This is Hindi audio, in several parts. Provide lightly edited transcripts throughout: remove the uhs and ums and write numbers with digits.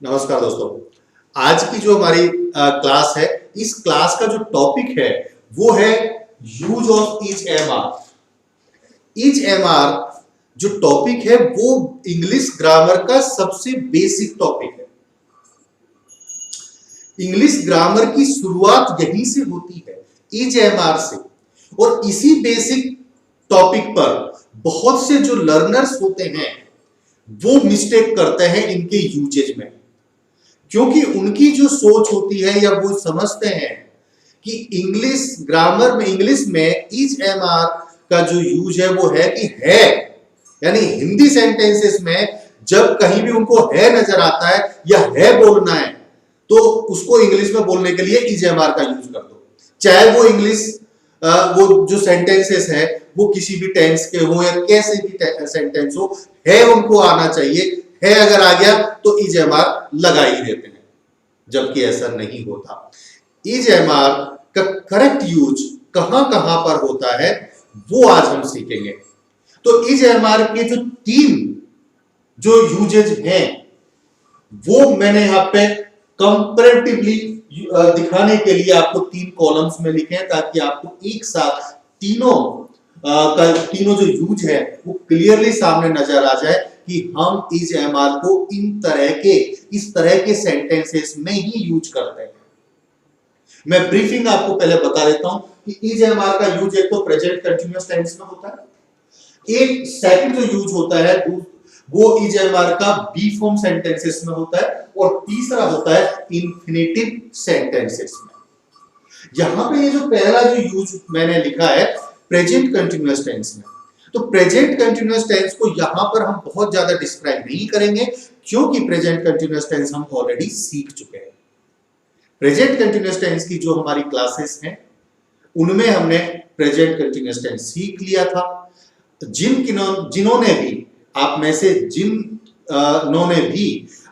नमस्कार दोस्तों। आज की जो हमारी क्लास है, इस क्लास का जो टॉपिक है वो है use of each MR. Each MR जो टॉपिक है वो इंग्लिश ग्रामर का सबसे बेसिक टॉपिक है। इंग्लिश ग्रामर की शुरुआत यहीं से होती है, ईच एमआर से। और इसी बेसिक टॉपिक पर बहुत से जो लर्नर्स होते हैं वो मिस्टेक करते हैं इनके यूजेज में, क्योंकि उनकी जो सोच होती है या वो समझते हैं कि इंग्लिश ग्रामर में, इंग्लिश में ईच एमआर का जो यूज है वो है कि है, यानी हिंदी सेंटेंसेस में जब कहीं भी उनको है नजर आता है या है बोलना है तो उसको इंग्लिश में बोलने के लिए ईच एमआर का यूज कर दो। चाहे वो इंग्लिश वो जो सेंटेंसेस है वो किसी भी टेंस के हो या कैसे भी सेंटेंस हो, है उनको आना चाहिए। है अगर आ गया तो ईच एमआर लगा ही देते हैं, जबकि ऐसा नहीं होता। ईच एमआर का करेक्ट यूज कहां कहां पर होता है वो आज हम सीखेंगे। तो ईच एमआर के जो तीन जो यूजेज हैं वो मैंने यहां पे कंपैरेटिवली दिखाने के लिए आपको तीन कॉलम्स में लिखे हैं, ताकि आपको एक साथ तीनों जो यूज है वो क्लियरली सामने नजर आ जाए कि हम ईच एमआर को इस तरह के सेंटेंसेस में ही यूज करते हैं। मैं ब्रीफिंग आपको पहले बता देता हूं कि ईच एमआर का यूज एक तो प्रेजेंट कंटीन्यूअस टेंस में होता है, एक सेकंड जो यूज होता है वो ईच एमआर का बी फॉर्म सेंटेंसेस में होता है, और तीसरा होता है इंफिनिटिव सेंटेंसेस में। यहां पे ये जो पहला जो यूज मैंने लिखा है प्रेजेंट कंटीन्यूअस टेंस में, तो प्रेजेंट कंटीन्यूअस टेंस को यहां पर हम बहुत ज्यादा डिस्क्राइब नहीं करेंगे, क्योंकि प्रेजेंट कंटीन्यूअस टेंस हम ऑलरेडी सीख चुके हैं। प्रेजेंट कंटीन्यूअस टेंस की जो हमारी क्लासेस हैं उनमें हमने प्रेजेंट कंटीन्यूअस टेंस सीख लिया था। जिन्होंने भी आप में से जिन्होंने भी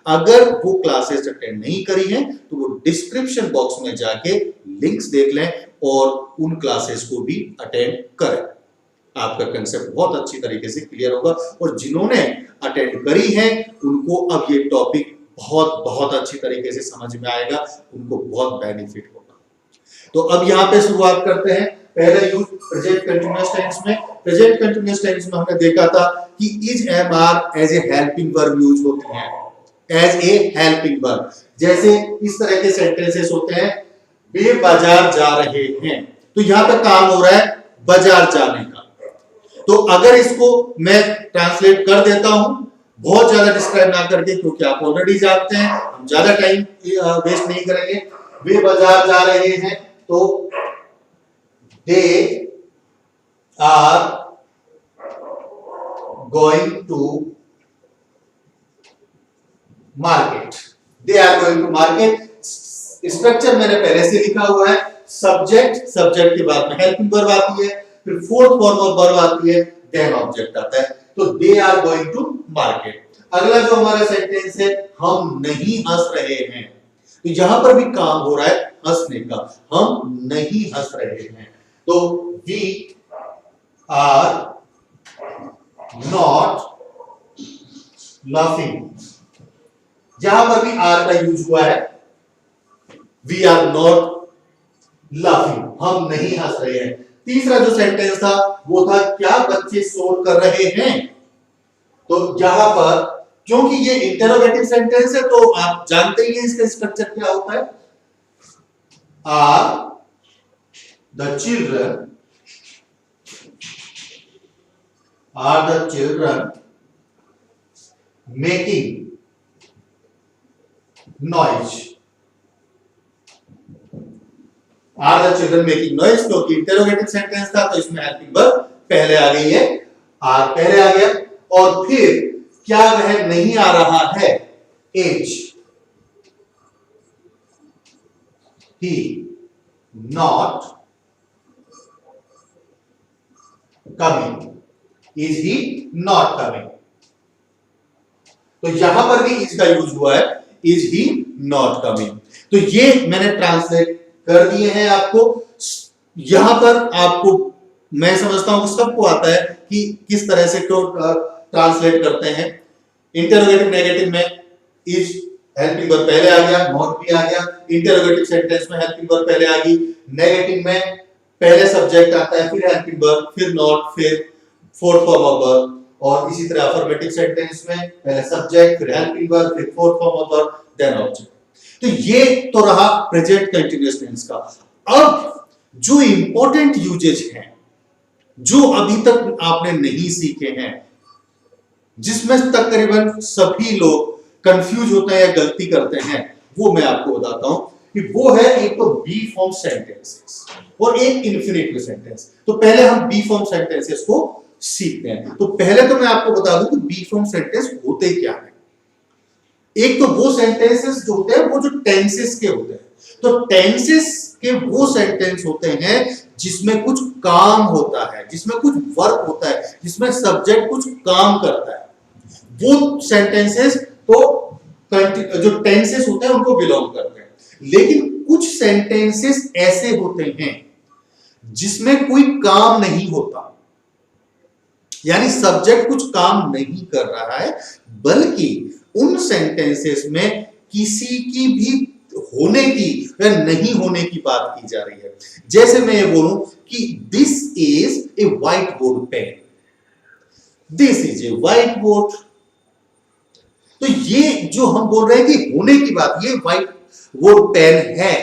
अगर वो क्लासेस अटेंड नहीं करी हैं तो वो डिस्क्रिप्शन बॉक्स में जाके लिंक्स देख लें और उन क्लासेस को भी अटेंड करें। आपका कंसेप्ट बहुत अच्छी तरीके से क्लियर होगा, और जिन्होंने अटेंड करी है उनको अब ये टॉपिक बहुत बहुत अच्छी तरीके से समझ में आएगा, उनको बहुत बेनिफिट होगा। तो अब यहां पे शुरुआत करते हैं। पहला यूज प्रेजेंट कंटीन्यूअस टेंस में। प्रेजेंट कंटीन्यूअस टेंस में हमने देखा था कि is am are as a helping verb use होती है, एज ए हेल्पिंग वर्ब। जैसे इस तरह के सेंटेंसेस होते हैं, वे बाजार जा रहे हैं, तो यहां पे काम हो रहा है बाजार जाने का। तो अगर इसको मैं ट्रांसलेट कर देता हूं, बहुत ज्यादा डिस्क्राइब ना करके, क्योंकि आप ऑलरेडी जानते हैं, हम ज्यादा टाइम वेस्ट नहीं करेंगे। वे बाजार जा रहे हैं तो they are going to market। they are going to market। Structure मैंने पहले से लिखा हुआ है। सब्जेक्ट के बाद में हेल्पिंग वर्ब आती है, फिर फोर्थ फॉर्म ऑफ वर्ब आती है, देन ऑब्जेक्ट आता है। तो they are going to market. अगला जो हमारा सेंटेंस है, हम नहीं हंस रहे हैं, तो यहां पर भी काम हो रहा है हंसने का। हम नहीं हंस रहे हैं, तो we are not laughing। जहां पर भी आर का यूज हुआ है, we are not laughing, हम नहीं हंस रहे हैं। तीसरा जो सेंटेंस था वो था, क्या बच्चे शोर कर रहे हैं, तो यहां पर क्योंकि ये इंटरोगेटिव सेंटेंस है तो आप जानते ही हैं इसका स्ट्रक्चर क्या होता है। Are the children making noise। are the children making noise, क्योंकि इंटरोगेटिव सेंटेंस था तो इसमें हेल्पिंग वर्ब पहले आ गई है, आर पहले आ गया। और फिर क्या वह नहीं आ रहा है, is he not coming, is he not coming. तो यहां पर भी इज का यूज हुआ है, इज ही नॉट कमिंग। तो ये मैंने ट्रांसलेट कर दिए हैं आपको। यहां पर आपको, मैं समझता हूं कि सबको आता है कि किस तरह से क्यों ट्रांसलेट करते हैं। इंटरोगेटिव नेगेटिव में इज हेल्पिंग वर्ब पहले आ गया, नॉट भी आ गया। इंटरोगेटिव सेंटेंस में हेल्पिंग वर्ब पहले आ गई। नेगेटिव में पहले सब्जेक्ट आता है, फिर हेल्पिंग वर्ब, फिर नॉट, फिर फोर्थ फॉर्म ऑफ वर्ब। और इसी तरह अफर्मेटिव सेंटेंस में पहले सब्जेक्ट, फिर हेल्पिंग वर्ब, फिर fourth form of verb, then object. तो ये तो रहा प्रेजेंट कंटीन्यूअस टेंस का। अब जो इंपॉर्टेंट यूजेज हैं, जो अभी तक आपने नहीं सीखे हैं, जिसमें तकरीबन सभी लोग कंफ्यूज होते हैं या गलती करते हैं, वो मैं आपको बताता हूं कि वो है एक तो बी फॉर्म सेंटेंसेस और एक इंफिनिटिव सेंटेंस। तो पहले हम बी फॉर्म सेंटेंसेस को सीखते हैं। तो पहले तो मैं आपको बता दूं कि बी फॉर्म सेंटेंस होते क्या है। एक तो वो सेंटेंसेस जो होते हैं वो जो टेंसेस के होते हैं। तो टेंसेस के वो सेंटेंस होते हैं जिसमें कुछ काम होता है, जिसमें कुछ वर्क होता है, जिसमें सब्जेक्ट कुछ काम करता है। वो सेंटेंसेस तो जो टेंसेस होते हैं उनको बिलोंग करते हैं। लेकिन कुछ सेंटेंसेस ऐसे होते हैं जिसमें कोई काम नहीं होता, यानी सब्जेक्ट कुछ काम नहीं कर रहा है, बल्कि उन सेंटेंसेस में किसी की भी होने की या नहीं होने की बात की जा रही है। जैसे मैं ये बोलूं कि this is a whiteboard pen, this is a whiteboard. तो ये जो हम बोल रहे हैं कि होने की बात, ये व्हाइट बोर्ड पेन है,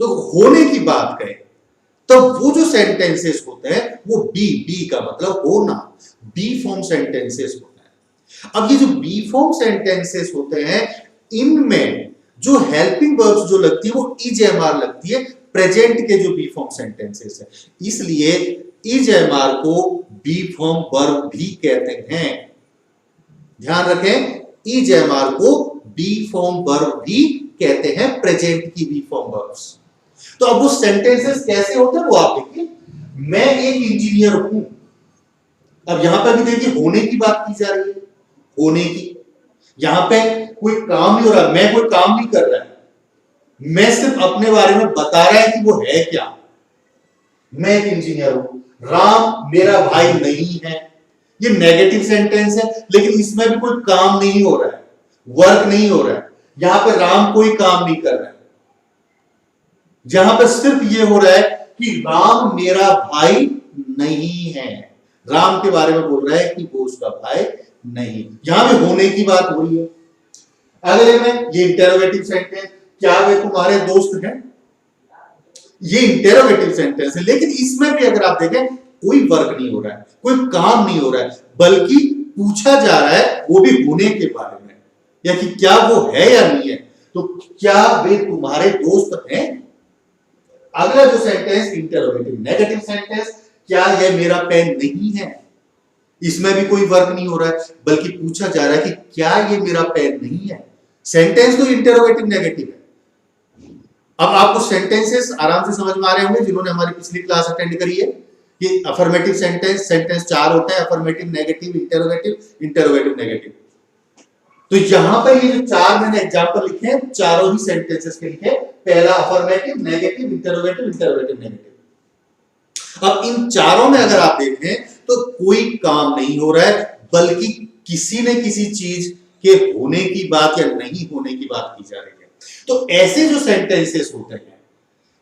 तो होने की बात करें तो वो जो सेंटेंसेस होते हैं वो बी का मतलब होना, बी फॉर्म सेंटेंसेस होते हैं। अब ये जो बी फॉर्म सेंटेंसेस होते हैं, इनमें जो हेल्पिंग वर्ब्स जो लगती है वो ईजेएमआर लगती है, प्रेजेंट के जो बी फॉर्म सेंटेंसेस है। इसलिए ईजेएमआर को बी फॉर्म वर्ब भी कहते हैं। ध्यान रखें, ईजेएमआर को बी फॉर्म वर्ब भी कहते हैं, प्रेजेंट की बी फॉर्म वर्ब्स। तो अब वो सेंटेंसेस कैसे होते हैं वो आप देखिए। मैं एक इंजीनियर हूं, अब यहां पर भी देखिए होने की बात की जा रही है, होने की। यहां पे कोई काम नहीं हो रहा, मैं कोई काम नहीं कर रहा है, मैं सिर्फ अपने बारे में बता रहा है कि वो है क्या। मैं एक इंजीनियर हूं, राम मेरा भाई नहीं है, ये नेगेटिव सेंटेंस है, लेकिन इसमें भी कोई काम नहीं हो रहा है, वर्क नहीं हो रहा है। यहां पे राम कोई काम नहीं कर रहा है, जहां पर सिर्फ ये हो रहा है कि राम मेरा भाई नहीं है, राम के बारे में बोल रहा है कि वो उसका भाई नहीं। यहां भी होने की बात हो रही है। अगले में ये इंटरोगेटिव सेंटेंस, क्या वे तुम्हारे दोस्त हैं, ये इंटरोगेटिव सेंटेंस है, लेकिन इसमें भी अगर आप देखें कोई वर्क नहीं हो रहा है, कोई काम नहीं हो रहा है, बल्कि पूछा जा रहा है वो भी होने के बारे में, या कि क्या वो है या नहीं है। तो क्या वे तुम्हारे दोस्त हैं। अगला जो सेंटेंस इंटरोगेटिव नेगेटिव सेंटेंस, क्या यह मेरा पेन नहीं है, इसमें भी कोई वर्क नहीं हो रहा है, बल्कि पूछा जा रहा है कि क्या ये मेरा पेन नहीं है। सेंटेंस तो इंटरोगेटिव नेगेटिव है। अब आपको सेंटेंसेस आराम से समझ में आ रहे होंगे जिन्होंने हमारी पिछली क्लास अटेंड करी है कि अफर्मेटिव सेंटेंस चार होते हैं, affirmative, negative, interrogative, interrogative negative. तो यहां पर ये जो चार मैंने एग्जांपल लिखे हैं, चारों ही सेंटेंसेस के लिखे, पहला affirmative, negative, interrogative, interrogative, negative. अब इन चारों में अगर आप देखें तो कोई काम नहीं हो रहा है, बल्कि किसी न किसी चीज के होने की बात या नहीं होने की बात की जा रही है। तो ऐसे जो सेंटेंसेस होते हैं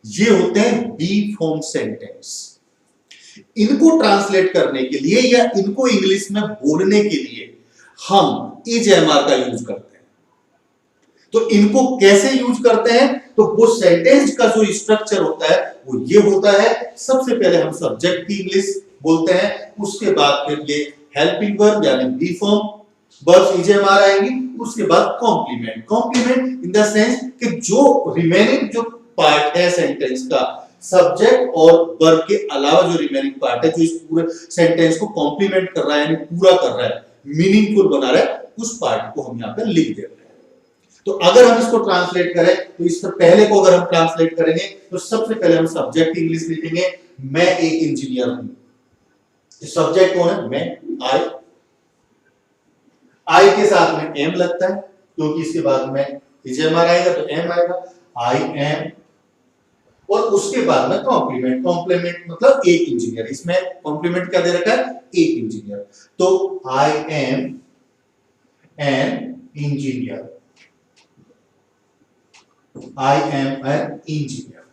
ये होते हैं बी फॉर्म सेंटेंस। इनको ट्रांसलेट करने के लिए या इनको इंग्लिश में बोलने के लिए हम ईजेएमआर का यूज करते हैं। तो इनको कैसे यूज करते हैं, तो वो सेंटेंस का जो स्ट्रक्चर होता है वो ये होता है, सबसे पहले हम सब्जेक्ट की इंग्लिश बोलते हैं, उसके बाद फिर ये हेल्पिंग वर्ब यानी बी फॉर्म वर्ब्स ईजेएमआर आएंगी, उसके बाद complement. Complement in the sense कि जो रिमेनिंग जो पार्ट है सेंटेंस का, सब्जेक्ट और वर्ब के अलावा जो रिमेनिंग पार्ट है, जो इस पूरे सेंटेंस को कॉम्प्लीमेंट कर रहा है यानी पूरा कर रहा है, मीनिंगफुल बना रहा है, उस पार्ट को हम यहां पर लिख देते हैं। तो अगर हम इसको ट्रांसलेट करें तो इससे पहले को अगर हम ट्रांसलेट करेंगे तो सबसे पहले हम सब्जेक्ट की इंग्लिश लिखेंगे, मैं एक इंजीनियर हूं। सब्जेक्ट कौन है, मैं, आई के साथ में एम लगता है क्योंकि इसके बाद में ईजेएमआर आएगा तो एम आएगा, आई एम, और उसके बाद में कॉम्प्लीमेंट। कॉम्प्लीमेंट मतलब एक इंजीनियर, इसमें कॉम्प्लीमेंट क्या दे रखा है, एक इंजीनियर। तो I am an engineer, I am an engineer,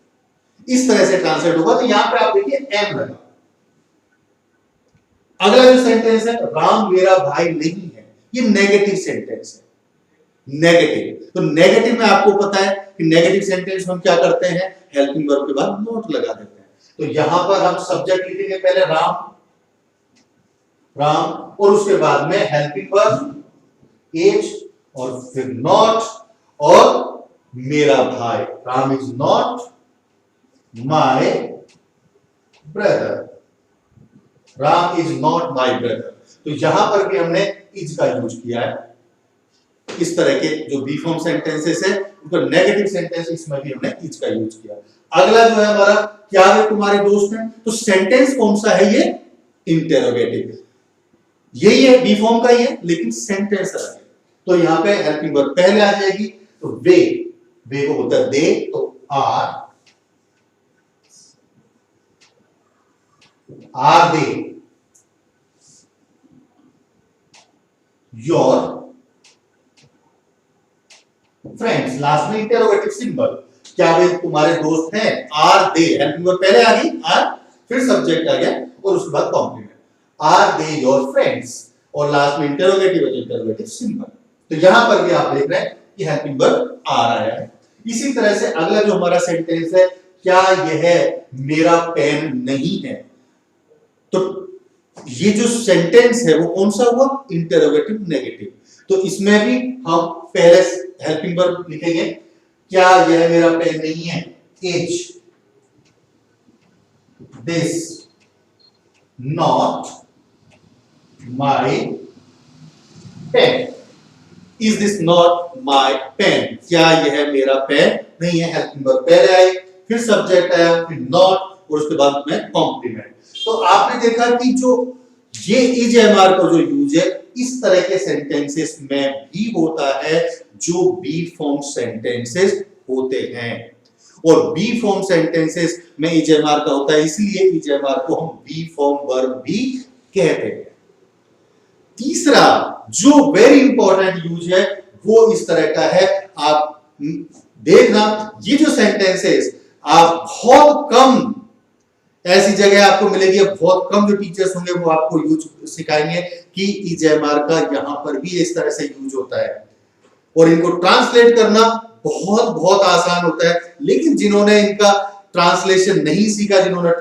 इस तरह से ट्रांसलेट होगा। तो यहां पे आप देखिए एम लगा। अगला जो सेंटेंस है, राम मेरा भाई नहीं है, ये नेगेटिव सेंटेंस है। नेगेटिव, तो नेगेटिव में आपको पता है कि नेगेटिव सेंटेंस हम क्या करते हैं, हेल्पिंग वर्ब के बाद नॉट लगा देते हैं। तो यहां पर हम सब्जेक्ट लिखेंगे पहले राम, राम, और उसके बाद में हेल्पिंग वर्ब इज, और फिर नॉट, और मेरा भाई, Ram is not my brother, Ram is not my brother. तो यहां पर भी हमने इज का यूज किया है। इस तरह के जो बी फॉर्म सेंटेंसेस है उनका नेगेटिव सेंटेंस, इसमें भी हमने इज का यूज किया। अगला जो है हमारा, क्या वे तुम्हारे दोस्त हैं, तो सेंटेंस कौन सा है, ये इंटेरोगेटिव, यही है, बी फॉर्म का ही है, लेकिन सेंटेंस अलग है। तो यहां पे हेल्पिंग वर्ब पहले आ जाएगी। तो वे, वे को होता है दे, तो are they your friends, last में इंटेरोगेटिव सिंबल, क्या वे तुम्हारे दोस्त हैं, आर दे, हेल्पिंग वर्ब पहले आ गई आर, फिर सब्जेक्ट आ गया, और उसके बाद complement, are they your friends, और लास्ट में इंटेरोगेटिव सिंबल। तो यहां पर भी आप देख रहे हैं कि हेल्पिंग वर्ब आर आया है। इसी तरह से अगला जो हमारा सेंटेंस है, क्या यह मेरा पेन नहीं है, तो ये जो सेंटेंस है वो कौन सा हुआ, इंटेरोगेटिव नेगेटिव। तो इसमें भी हम पहले हेल्पिंग वर्ब लिखेंगे, क्या यह मेरा पेन नहीं है, is this not my pen, is this not my pen, क्या यह मेरा पेन नहीं है, हेल्पिंग वर्ब पहले आई, फिर सब्जेक्ट आया, फिर नॉट, और उसके बाद में कॉम्प्लीमेंट। तो आपने देखा कि जो ये इज एमआर का जो यूज है इस तरह के सेंटेंसेस में भी होता है जो बी फॉर्म सेंटेंसेस होते हैं, और बी फॉर्म सेंटेंसेस में इज एमआर का होता है, इसलिए इज एमआर को हम बी फॉर्म वर्ब भी कहते हैं। तीसरा जो वेरी इंपॉर्टेंट यूज है वो इस तरह का है, आप देखना ये जो सेंटेंसेस आप बहुत कम ऐसी जगह आपको मिलेगी, बहुत कम जो टीचर्स होंगे वो आपको यूज सिखाएंगे कि इज एमआर का यहां पर भी इस तरह से यूज होता है, और इनको ट्रांसलेट करना बहुत बहुत आसान होता है। लेकिन जिन्होंने इनका ट्रांसलेशन नहीं सीखा, जिन्होंने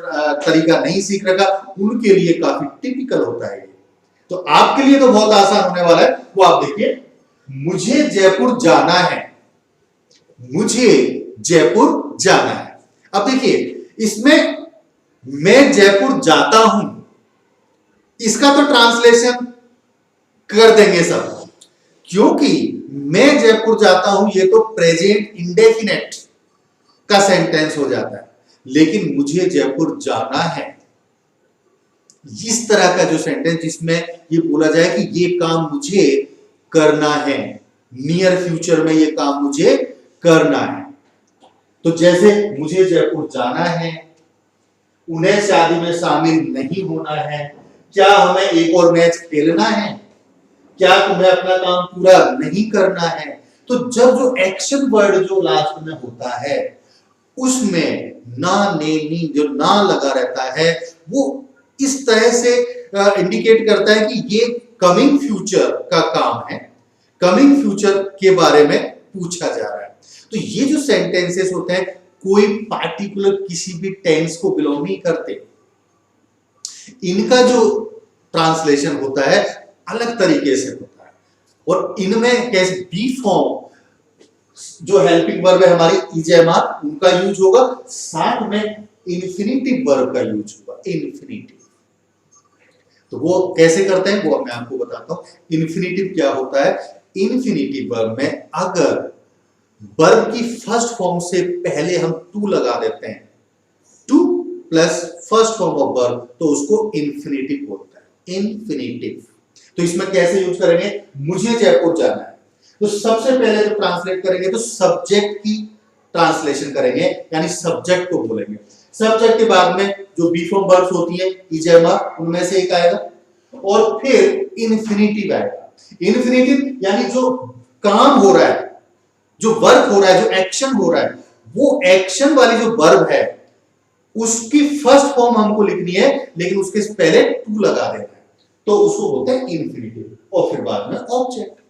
तरीका नहीं सीख रखा, उनके लिए काफी टिपिकल होता है। तो आपके लिए तो बहुत आसान होने वाला है, वो आप देखिए, मुझे जयपुर जाना है, मुझे जयपुर जाना है। अब देखिए इसमें मैं जयपुर जाता हूं, इसका तो ट्रांसलेशन कर देंगे सब, क्योंकि मैं जयपुर जाता हूं ये तो प्रेजेंट इंडेफिनेट का सेंटेंस हो जाता है, लेकिन मुझे जयपुर जाना है इस तरह का जो सेंटेंस जिसमें ये बोला जाए कि ये काम मुझे करना है, नियर फ्यूचर में ये काम मुझे करना है। तो जैसे मुझे जयपुर जाना है, उन्हें शादी में शामिल नहीं होना है, क्या हमें एक और मैच खेलना है, क्या तुम्हें अपना काम पूरा नहीं करना है। तो जब जो एक्शन वर्ड जो लास्ट में होता है उसमें ना ने नी जो ना लगा रहता है वो इस तरह से इंडिकेट करता है कि ये कमिंग फ्यूचर का काम है, कमिंग फ्यूचर के बारे में पूछा जा रहा है। तो ये जो सेंटेंसेस होते हैं कोई पार्टिकुलर किसी भी टेंस को बिलोंग नहीं करते, इनका जो ट्रांसलेशन होता है अलग तरीके से होता है, और इनमें कैसे बी फॉर्म जो हेल्पिंग वर्ब है हमारी इजेमार उनका यूज होगा, साथ में इन्फिनिटिव वर्ब का यूज होगा, इन्फिनिटिव। तो वो कैसे करते हैं वो मैं आपको बताता हूं। इन्फिनिटिव क्या होता है, इन्फिनिटिव वर्ब में अगर वर्ब की फर्स्ट फॉर्म से पहले हम टू लगा देते हैं, two plus first form of verb, तो उसको इन्फिनिटिव बोलता है, इन्फिनिटिव। तो इसमें कैसे यूज करेंगे, मुझे जयपुर जाना है, तो सबसे पहले जब ट्रांसलेट करेंगे तो सब्जेक्ट की ट्रांसलेशन करेंगे, यानी सब्जेक्ट को बोलेंगे। सब्जेक्ट के बाद में जो बी फॉर्म वर्ब्स होती है इजेमार उनमें से एक आएगा, और फिर इन्फिनिटिव आएगा। इन्फिनिटिव यानी जो काम हो रहा है, जो वर्क हो रहा है, जो एक्शन हो रहा है, वो एक्शन वाली जो वर्ब है उसकी फर्स्ट फॉर्म हमको लिखनी है, लेकिन उसके पहले टू लगा देना है, तो उसको बोलते हैं इंफिनिटिव, और फिर बाद में ऑब्जेक्ट।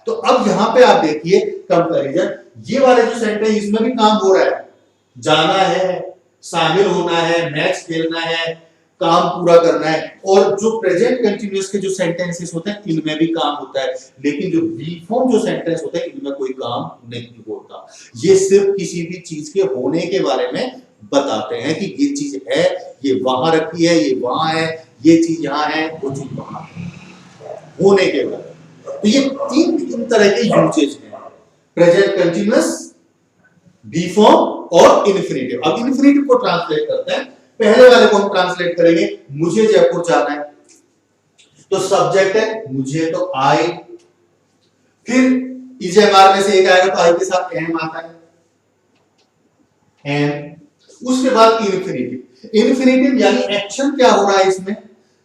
तो अब यहां पे आप देखिए कंपैरिजन, ये वाले जो सेंटेंस इसमें भी काम हो रहा है, जाना है, शामिल होना है, मैच खेलना है, काम पूरा करना है, और जो प्रेजेंट कंटिन्यूअस के जो सेंटेंसेस होते हैं इनमें भी काम होता है, लेकिन जो बी फॉर्म जो सेंटेंस होते हैं इनमें कोई काम नहीं होता। ये सिर्फ किसी भी चीज के होने के बारे में बताते हैं कि ये चीज है, ये वहां रखी है, ये वहां है, ये चीज यहां है, वो चीज वहां है, होने के बारे में। तो ये तीन तरह के यूजेज हैं, प्रेजेंट कंटिन्यूअस, बी फॉर्म और इन्फिनिटिव। अब इन्फिनिटिव को ट्रांसलेट करते हैं, पहले वाले को हम ट्रांसलेट करेंगे, मुझे जयपुर जाना है, तो सब्जेक्ट है मुझे, तो आई, फिर इजेमार में से एक आएगा तो आई के साथ एम आता है, एम, उसके बाद इन्फिनिटिव। इन्फिनिटिव यानी एक्शन क्या हो रहा है इसमें,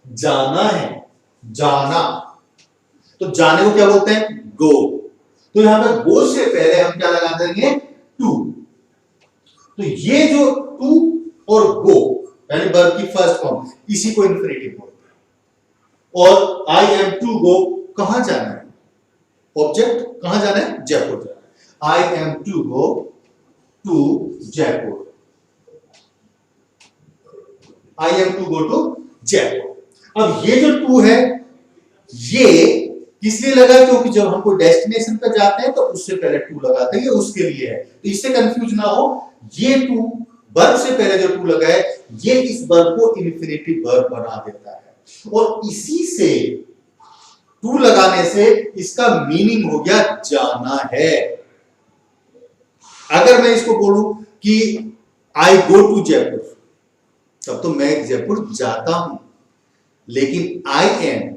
जाना है, जाना, तो जाने को क्या बोलते हैं, गो, तो यहां पे गो से पहले हम क्या लगा देंगे, टू। तो ये जो टू और गो यानी वर्ब की फर्स्ट फॉर्म, इसी को इन्फिनिटिव बोलते हैं। और आई एम टू गो, कहां जाना है, ऑब्जेक्ट, कहां जाना है, जयपुर जाना है, I am to go to Jaipur, I am to go to Jaipur. अब ये जो टू है ये इसलिए लगा क्योंकि जब हम कोई डेस्टिनेशन पर जाते हैं तो उससे पहले टू लगाते हैं, ये उसके लिए है, तो इससे कंफ्यूज ना हो, ये टू वर्ब से पहले जो टू लगा है ये इस वर्ब को इन्फिनिटिव वर्ब बना देता है, और इसी से टू लगाने से इसका मीनिंग हो गया जाना है। अगर मैं इसको बोलूं कि आई गो टू जयपुर, तब तो मैं जयपुर जाता हूं, लेकिन I am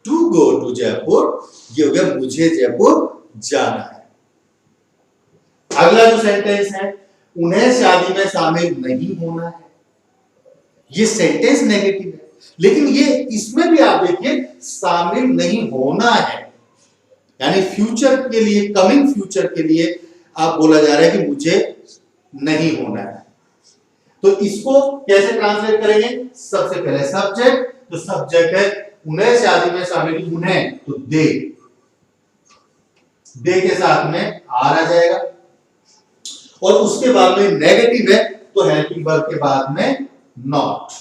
to go to Jaipur, ये हो गया मुझे जयपुर जाना है। अगला जो सेंटेंस है, उन्हें शादी में शामिल नहीं होना है, ये सेंटेंस नेगेटिव है, लेकिन ये इसमें भी आप देखिए शामिल नहीं होना है, यानी फ्यूचर के लिए, कमिंग फ्यूचर के लिए आप बोला जा रहा है कि मुझे नहीं होना है। तो इसको कैसे ट्रांसलेट करेंगे, सबसे पहले सब्जेक्ट, तो सब्जेक्ट है उन्हें शादी में शामिल, उन्हें तो दे, दे के साथ में आर आ जाएगा, और उसके बाद में नेगेटिव है तो हेल्पिंग वर्ब के बाद में नॉट,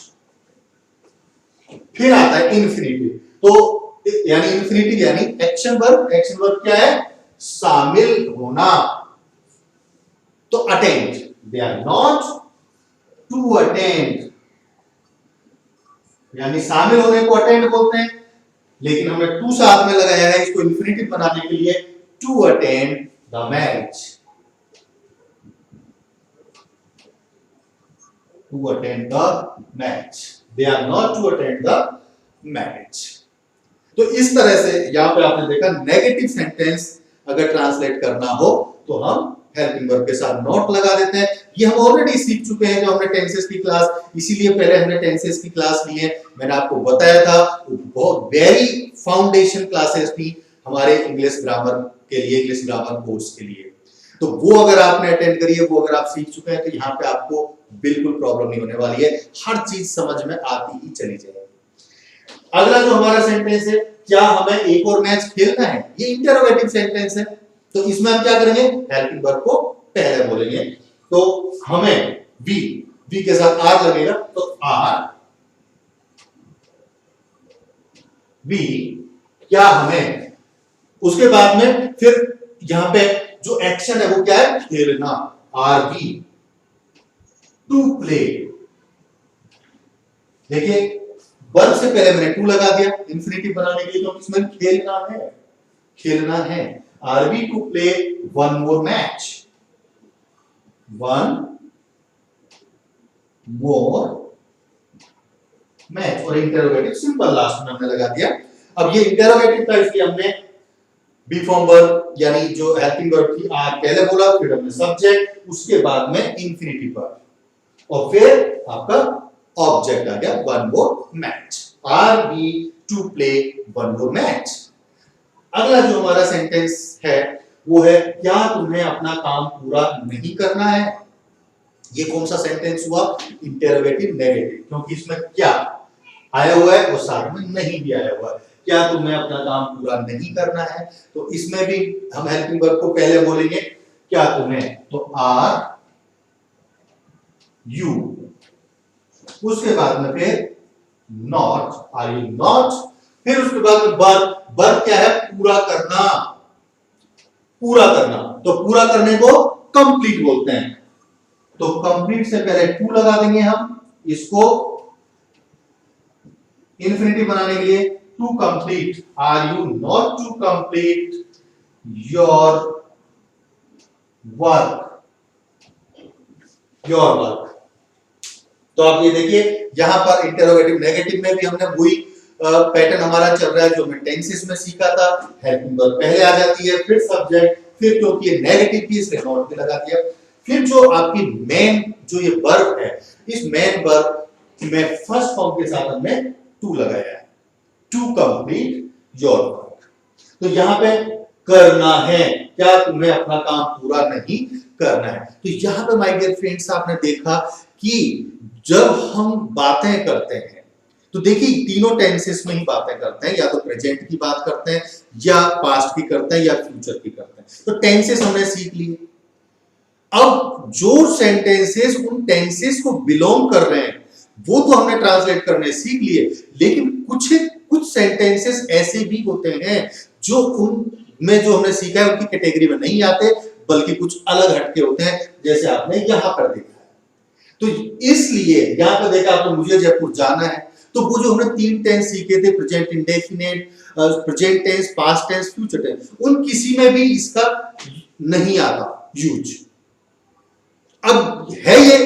फिर आता है इन्फिनिटिव, तो यानी इन्फिनिटिव यानी एक्शन वर्ब, एक्शन वर्ब क्या है, शामिल होना, तो attend, they are not to attend, यानी शामिल होने को अटेंड बोलते हैं, लेकिन हमने टू साथ में लगाया है इसको इन्फिनिटिव बनाने के लिए, to attend the match, to attend the match, they are not to attend the match. तो इस तरह से यहां पे आपने देखा नेगेटिव सेंटेंस अगर ट्रांसलेट करना हो तो हम हेल्पिंग वर्ब के साथ नॉट लगा देते हैं। ये हम ऑलरेडी सीख चुके हैं जो हमने टेंसेस की क्लास, इसीलिए पहले हमने टेंसेस की क्लास ली है, मैंने आपको बताया था, बहुत वेरी फाउंडेशन क्लासेस थी हमारे इंग्लिश ग्रामर के लिए, इंग्लिश ग्रामर कोर्स के लिए, तो वो अगर आपने अटेंड करी है, वो अगर आप सीख चुके हैं, तो यहाँ पे आपको बिल्कुल प्रॉब्लम नहीं होने वाली है, हर चीज समझ में आती ही चली जाएगी। अगला जो हमारा सेंटेंस है, क्या हमें एक और मैच खेलना है, ये इंटरोगेटिव सेंटेंस है, तो इसमें हम क्या करेंगे, हेल्पिंग वर्ब को पहले बोलेंगे, तो हमें बी के साथ आर लगेगा, तो आर बी, क्या हमें, उसके बाद में फिर यहां पे जो एक्शन है वो क्या है, खेलना, आर बी, टू प्ले, देखिए वर्ब से पहले मैंने टू लगा दिया इंफिनिटिव बनाने के लिए, तो इसमें खेलना है, खेलना है, are be to play one more match, one more match, और इंटरोगेटिव सिंपल लास्ट में हमने लगा दिया। अब ये इंटरोगेटिव था इसलिए हमने बी फॉर्म वर्ब यानी जो हेल्पिंग वर्ब थी आर पहले बोला, फिर हमने सब्जेक्ट, उसके बाद में इंफिनिटिव वर्ब, और फिर आपका ऑब्जेक्ट आ गया one more match, are be to play one more match. अगला जो हमारा सेंटेंस है वो है क्या तुम्हें अपना काम पूरा नहीं करना है। ये कौन सा सेंटेंस हुआ? इंटरोगेटिव नेगेटिव, क्योंकि इसमें क्या आया हुआ है और साथ में नहीं भी आया हुआ है। क्या तुम्हें अपना काम पूरा नहीं करना है, तो इसमें भी हम हेल्पिंग वर्ब को पहले बोलेंगे क्या तुम्हें, तो आर यू, उसके बाद में फिर नॉट, आर यू नॉट, फिर उसके बाद में वर्ब, वर्ब क्या है? पूरा करना, पूरा करना, तो पूरा करने को कंप्लीट बोलते हैं। तो कंप्लीट से पहले टू लगा देंगे हम, इसको इंफिनिटिव बनाने के लिए to complete, are you not to complete your work, your work. तो आप ये देखिए यहां पर इंटरोगेटिव नेगेटिव में भी हमने वही पैटर्न हमारा चल रहा है जो हमने टेंसेस में सीखा था। हेल्पिंग वर्ब पहले आ जाती है, फिर सब्जेक्ट, फिर क्योंकि ये नेगेटिव भी इसलिए नॉट भी लगा दिया, फिर जो आपकी मेन जो ये वर्ब है, इस मेन वर्ब में फर्स्ट फॉर्म के साथ हमने टू लगाया है, टू कंप्लीट योर वर्क। तो यहां पे करना है, क्या तुम्हें अपना काम पूरा नहीं करना है। तो यहां पे माय डियर फ्रेंड्स आपने देखा कि जब हम बातें करते हैं तो देखिए तीनों टेंसेस में ही बातें करते हैं, या तो प्रेजेंट की बात करते हैं, या पास्ट की करते हैं, या फ्यूचर की करते हैं। तो टेंसेस हमने सीख लिए। अब जो सेंटेंसेस उन टेंसेस को बिलोंग कर रहे हैं वो तो हमने ट्रांसलेट करने सीख लिए, लेकिन कुछ सेंटेंसेस ऐसे भी होते हैं जो उनमें जो हमने सीखा है उनकी कैटेगरी में नहीं आते, बल्कि कुछ अलग हटके होते हैं, जैसे आपने यहां पर देखा है। तो इसलिए यहां पर देखा आपने मुझे जयपुर जाना है, तो वो जो हमने तीन टेंस सीखे थे, present indefinite, present tense, past tense, future tense, उन किसी में भी इसका नहीं आता यूज। अब है ये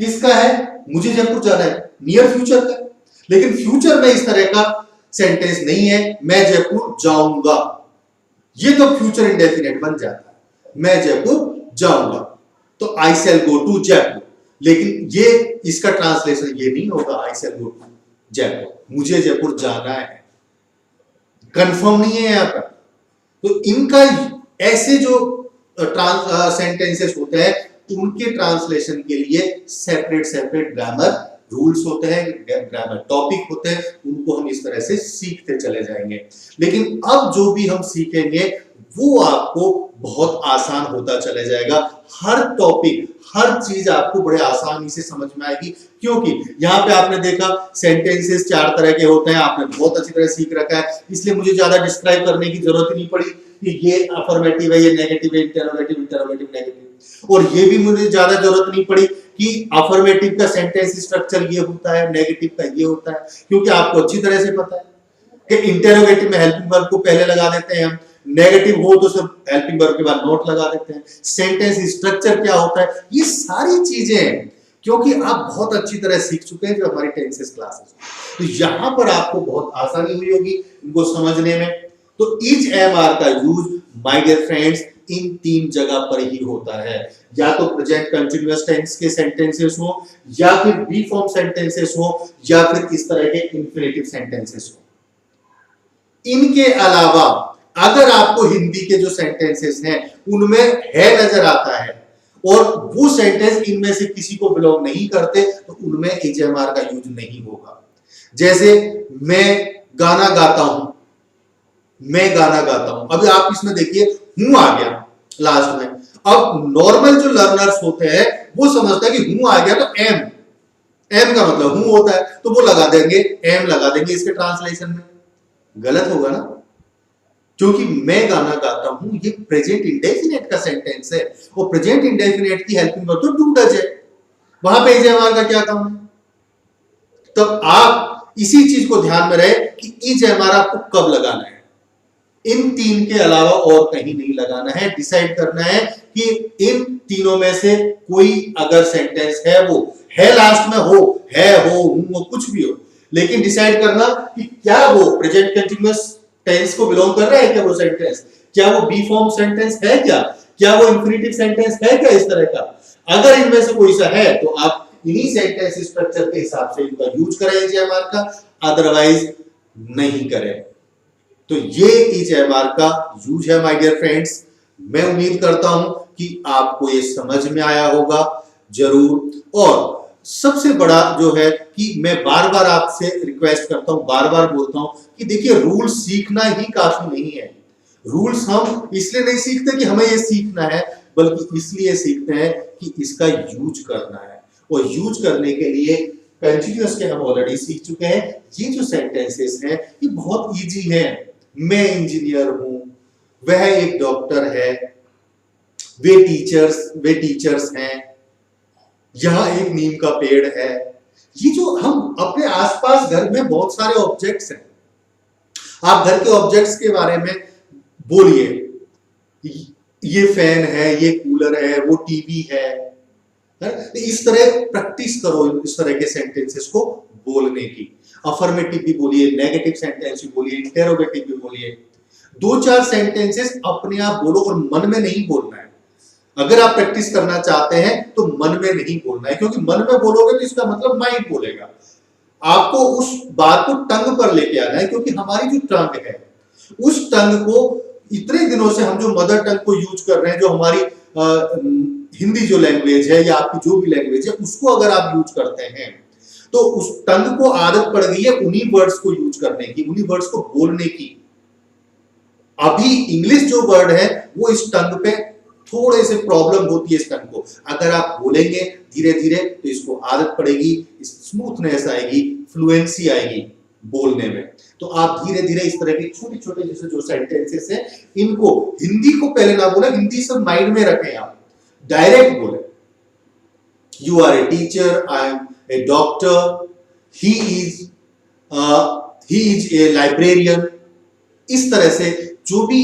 किसका है? मुझे जयपुर जाना है, नियर फ्यूचर का, लेकिन फ्यूचर में इस तरह का सेंटेंस नहीं है, मैं जयपुर जाऊंगा, ये तो फ्यूचर इंडेफिनिट बन जाता है, मैं जयपुर जाऊंगा, तो आई शैल गो टू जयपुर, लेकिन ये इसका ट्रांसलेशन ये नहीं होगा आई शैल गो टू जयपुर, मुझे जयपुर जाना है, कंफर्म नहीं है यहां पर। तो इनका ऐसे जो सेंटेंसेस होते हैं उनके ट्रांसलेशन के लिए सेपरेट ग्रामर रूल्स होते हैं, ग्रामर टॉपिक होते हैं, उनको हम इस तरह से सीखते चले जाएंगे। लेकिन अब जो भी हम सीखेंगे वो आपको बहुत आसान होता चले जाएगा। हर टॉपिक, हर चीज आपको बड़े आसानी से समझ में आएगी, क्योंकि यहाँ पे आपने देखा सेंटेंसेस चार तरह के होते हैं, आपने बहुत अच्छी तरह सीख रखा है, इसलिए मुझे ज्यादा डिस्क्राइब करने की जरूरत नहीं पड़ी कि ये अफर्मेटिव है, ये नेगेटिव है, इंटरोगेटिव, इंटरोगेटिव, नेगेटिव। और ये भी मुझे ज्यादा जरूरत नहीं पड़ी कि अफर्मेटिव का सेंटेंस स्ट्रक्चर ये होता है, नेगेटिव का ये होता है, क्योंकि आपको अच्छी तरह से पता है कि इंटरोगेटिव में हेल्पिंग वर्ब को पहले लगा देते हैं हम, नेगेटिव हो तो सिर्फ हेल्पिंग वर्ब के बाद नॉट लगा देते हैं, सेंटेंस स्ट्रक्चर क्या होता है, ये सारी चीजें हैं, क्योंकि आप बहुत अच्छी तरह सीख चुके हैं जो हमारी टेंसेस क्लासेस। तो यहां पर आपको बहुत आसानी हुई होगी इनको समझने में। तो इज एम आर का यूज माय डियर फ्रेंड्स इन तीन जगह पर ही होता है, या तो प्रेजेंट कंटीन्यूअस टेंस के सेंटेंसेस हो, या फिर बी फॉर्म सेंटेंसेस हो, या फिर इस तरह के इंफिनिटिव सेंटेंसेस हो। इनके अलावा अगर आपको हिंदी के जो सेंटेंसेस हैं उनमें है नजर आता है और वो सेंटेंस इनमें से किसी को बिलोंग नहीं करते, तो उनमें एचएमआर का यूज नहीं होगा। जैसे मैं गाना गाता हूं, मैं गाना गाता हूं, अभी आप इसमें देखिए हूं आ गया लास्ट में। अब नॉर्मल जो लर्नर्स होते हैं वो समझते हैं कि हूं आ गया तो एम का मतलब हूं होता है, तो वो लगा देंगे, एम लगा देंगे इसके ट्रांसलेशन में। गलत होगा ना, क्योंकि मैं गाना गाता हूं ये प्रेजेंट इंडेफिनिट का सेंटेंस है, और प्रेजेंट इंडेफिनिट की हेल्पिंग वर्ब तो डू डज है, वहां पे एचएमआर का क्या काम है। तब आप इसी चीज को ध्यान में रहे कि एचएमआर आपको कब लगाना है, इन तीन के अलावा और कहीं नहीं लगाना है। डिसाइड करना है कि इन तीनों में से कोई अगर सेंटेंस है, वो है लास्ट में हो, है हो कुछ भी हो, लेकिन डिसाइड करना कि क्या वो प्रेजेंट कंटीन्यूअस टेंस को बिलोंग कर रहा है, क्या वो सेंटेंस, क्या वो बी फॉर्म सेंटेंस है, क्या वो इंफिनिटिव सेंटेंस है, क्या इस तरह का। अगर इनमें से कोई सा है तो आप इन्हीं सेंटेंस स्ट्रक्चर के हिसाब से इनका यूज करें एचएमआर का, अदरवाइज नहीं करें। तो ये इज एम आर का यूज है माय डियर फ्रेंड्स। मैं उम्मीद करता हूं कि आपको ये समझ में आया होगा जरूर। और सबसे बड़ा जो है कि मैं बार बार आपसे रिक्वेस्ट करता हूं, बार बार बोलता हूं कि देखिए रूल सीखना ही काफी नहीं है। रूल्स हम इसलिए नहीं सीखते कि हमें ये सीखना है, बल्कि इसलिए सीखते हैं कि इसका यूज करना है। और यूज करने के लिए कंटिन्यूअस के हम ऑलरेडी सीख चुके हैं। ये जो सेंटेंसेस हैं ये बहुत इजी हैं। मैं इंजीनियर हूं, वह एक डॉक्टर है, वे टीचर्स हैं, यहां एक नीम का पेड़ है। ये जो हम अपने आसपास घर में बहुत सारे ऑब्जेक्ट्स हैं, आप घर के ऑब्जेक्ट्स के बारे में बोलिए, ये फैन है, ये कूलर है, वो टीवी है। इस तरह प्रैक्टिस करो इस तरह के सेंटेंसेस को बोलने की। अफर्मेटिव भी बोलिए, नेगेटिव सेंटेंस भी बोलिए, इंटेरोगेटिव भी बोलिए। दो चार सेंटेंसेस अपने आप बोलो और मन में नहीं बोलना है। अगर आप प्रैक्टिस करना चाहते हैं तो मन में नहीं बोलना है, क्योंकि मन में बोलोगे तो इसका मतलब माइंड बोलेगा। आपको उस बात को टंग पर लेके आना है, क्योंकि हमारी जो टंग है उस टंग को इतने दिनों से हम जो मदर टंग को यूज कर रहे हैं, जो हमारी हिंदी जो लैंग्वेज है या आपकी जो भी लैंग्वेज है, उसको अगर आप यूज करते हैं तो उस टंग को आदत पड़ गई है उन्हीं वर्ड्स को यूज करने की, उन्हीं वर्ड्स को बोलने की। अभी इंग्लिश जो वर्ड है वो इस टंग पे थोड़े से प्रॉब्लम होती है। इस टंग को अगर आप बोलेंगे धीरे धीरे तो इसको आदत पड़ेगी, स्मूथनेस आएगी, फ्लुएंसी आएगी बोलने में। तो आप धीरे धीरे इस तरह के छोटे छोटे जैसे जो सेंटेंसेस हैं इनको हिंदी को पहले ना बोले, हिंदी सब माइंड में रखें, आप डायरेक्ट बोले। You are a teacher, I am a doctor, he is a librarian. इस तरह से जो भी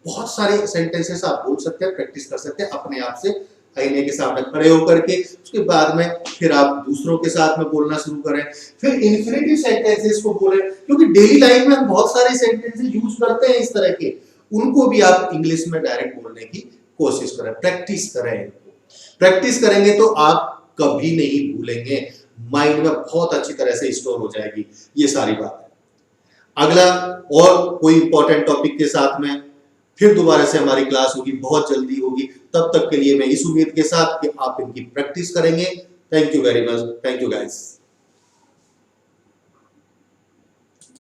बहुत सारे सेंटेंसेस आप बोल सकते हैं, प्रैक्टिस कर सकते हैं अपने आप से आईने के सामने खड़े होकर के। उसके बाद में फिर आप दूसरों के साथ में बोलना शुरू करें, फिर इन्फिनेटिव सेंटेंसेस को बोलें, क्योंकि डेली लाइफ में हम बहुत सारे सेंटेंसेस यूज करते हैं इस तरह के, उनको भी आप इंग्लिश में डायरेक्ट बोलने की कोशिश करें, प्रैक्टिस करें। प्रैक्टिस करेंगे तो आप कभी नहीं भूलेंगे, माइंड में बहुत अच्छी तरह से स्टोर हो जाएगी ये सारी बातें। अगला और कोई इंपॉर्टेंट टॉपिक के साथ में फिर दोबारा से हमारी क्लास होगी, बहुत जल्दी होगी। तब तक के लिए मैं इस उम्मीद के साथ कि आप इनकी प्रैक्टिस करेंगे। Thank you very much, thank you guys.